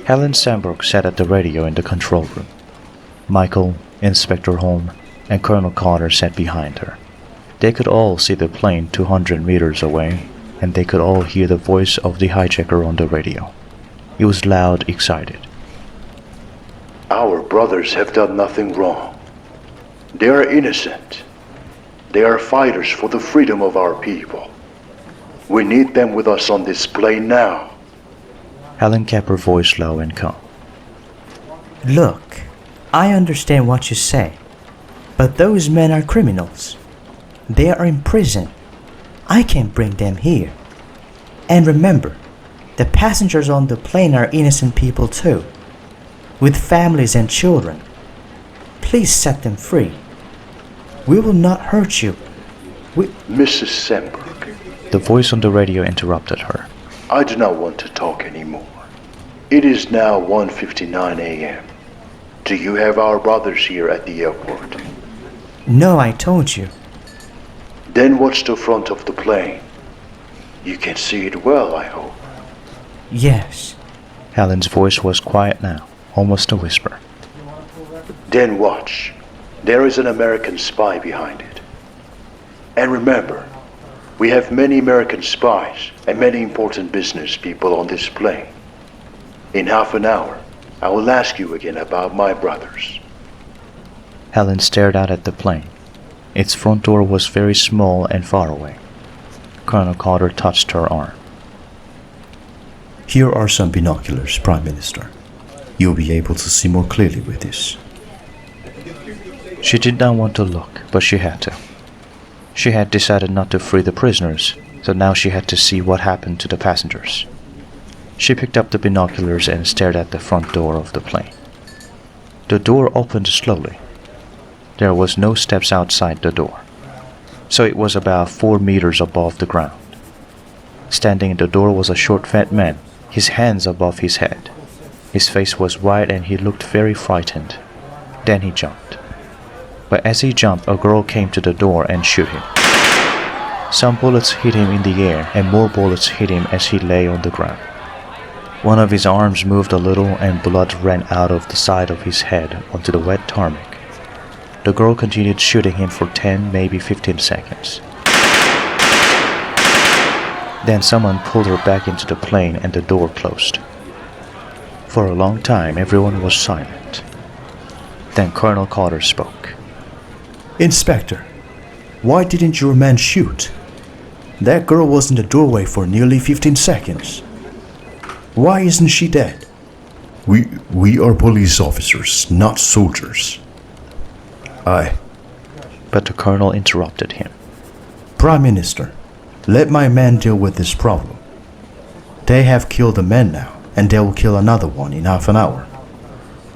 Helen Sandberg sat at the radio in the control room. Michael, Inspector Holm, and Colonel Carter sat behind her. They could all see the plane 200 meters away, and they could all hear the voice of the hijacker on the radio. It was loud, excited. Our brothers have done nothing wrong. They are innocent. They are fighters for the freedom of our people. We need them with us on this plane now. Helen kept her voice low and calm. Look, I understand what you say, but those men are criminals. They are in prison. I can't bring them here. And remember, the passengers on the plane are innocent people too, with families and children. Please set them free. We will not hurt you. Mrs. Sandberg. The voice on the radio interrupted her. I do not want to talk anymore. It is now 1:59 a.m. Do you have our brothers here at the airport? No, I told you. Then watch the front of the plane. You can see it well, I hope. Yes. Helen's voice was quiet now, almost a whisper. Then watch. There is an American spy behind it. And remember, we have many American spies and many important business people on this plane. In half an hour, I will ask you again about my brothers. Helen stared out at the plane. Its front door was very small and far away. Colonel Carter touched her arm. Here are some binoculars, Prime Minister. You'll be able to see more clearly with this. She did not want to look, but she had to. She had decided not to free the prisoners, so now she had to see what happened to the passengers. She picked up the binoculars and stared at the front door of the plane. The door opened slowly. There was no steps outside the door, so it was about 4 meters above the ground. Standing in the door was a short fat man, his hands above his head. His face was white and he looked very frightened. Then he jumped. But as he jumped, a girl came to the door and shot him. Some bullets hit him in the air and more bullets hit him as he lay on the ground. One of his arms moved a little and blood ran out of the side of his head onto the wet tarmac. The girl continued shooting him for 10, maybe 15 seconds. Then someone pulled her back into the plane and the door closed. For a long time, everyone was silent. Then Colonel Carter spoke. Inspector, why didn't your man shoot? That girl was in the doorway for nearly 15 seconds. Why isn't she dead? We are police officers, not soldiers. But the colonel interrupted him. Prime Minister, let my men deal with this problem. They have killed a man now, and they will kill another one in half an hour.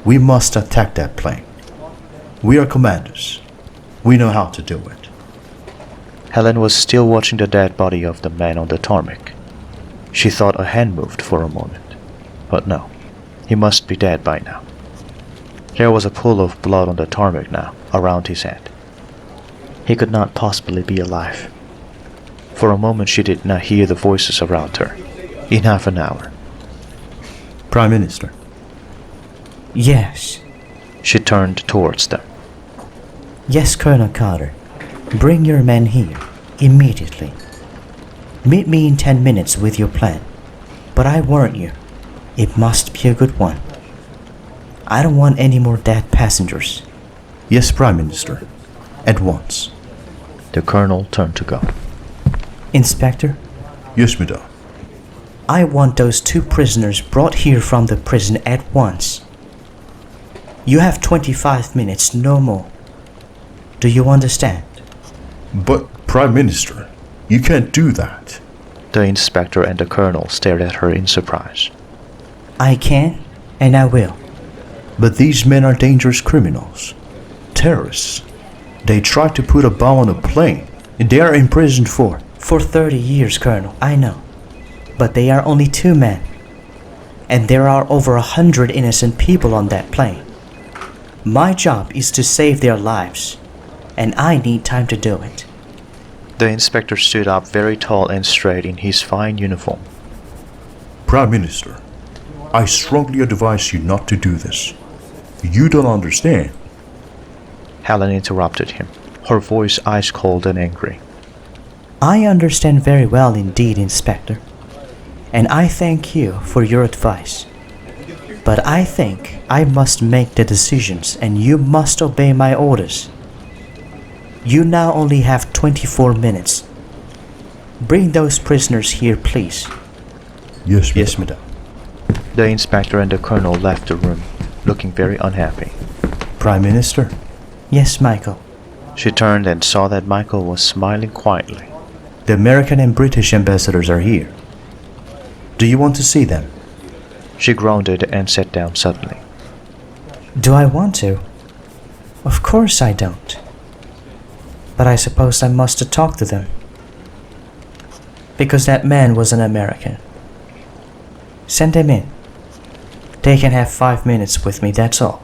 We must attack that plane. We are commanders. We know how to do it. Helen was still watching the dead body of the man on the tarmac. She thought a hand moved for a moment, but no, he must be dead by now. There was a pool of blood on the tarmac now, around his head. He could not possibly be alive. For a moment she did not hear the voices around her. In half an hour. Prime Minister. Yes. She turned towards them. Yes, Colonel Carter. Bring your men here, immediately. Meet me in 10 minutes with your plan. But I warn you, it must be a good one. I don't want any more dead passengers. Yes, Prime Minister. At once. The colonel turned to go. Inspector? Yes, madame. I want those 2 prisoners brought here from the prison at once. You have 25 minutes, no more. Do you understand? But, Prime Minister, you can't do that. The inspector and the colonel stared at her in surprise. I can, and I will. But these men are dangerous criminals. Terrorists. They tried to put a bomb on a plane, and they are imprisoned for 30 years, Colonel, I know. But they are only 2 men. And there are over 100 innocent people on that plane. My job is to save their lives, and I need time to do it. The inspector stood up very tall and straight in his fine uniform. Prime Minister, I strongly advise you not to do this. You don't understand. Helen interrupted him, her voice ice cold and angry. I understand very well indeed, Inspector, and I thank you for your advice. But I think I must make the decisions and you must obey my orders. You now only have 24 minutes. Bring those prisoners here, please. Yes, madam. The inspector and the colonel left the room, looking very unhappy. Prime Minister? Yes, Michael. She turned and saw that Michael was smiling quietly. The American and British ambassadors are here. Do you want to see them? She groaned and sat down suddenly. Do I want to? Of course I don't. But I suppose I must talk to them. Because that man was an American. Send them in. They can have 5 minutes with me, that's all.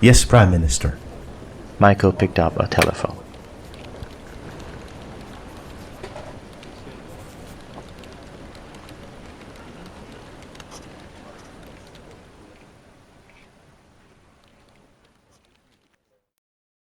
Yes, Prime Minister. Michael picked up a telephone.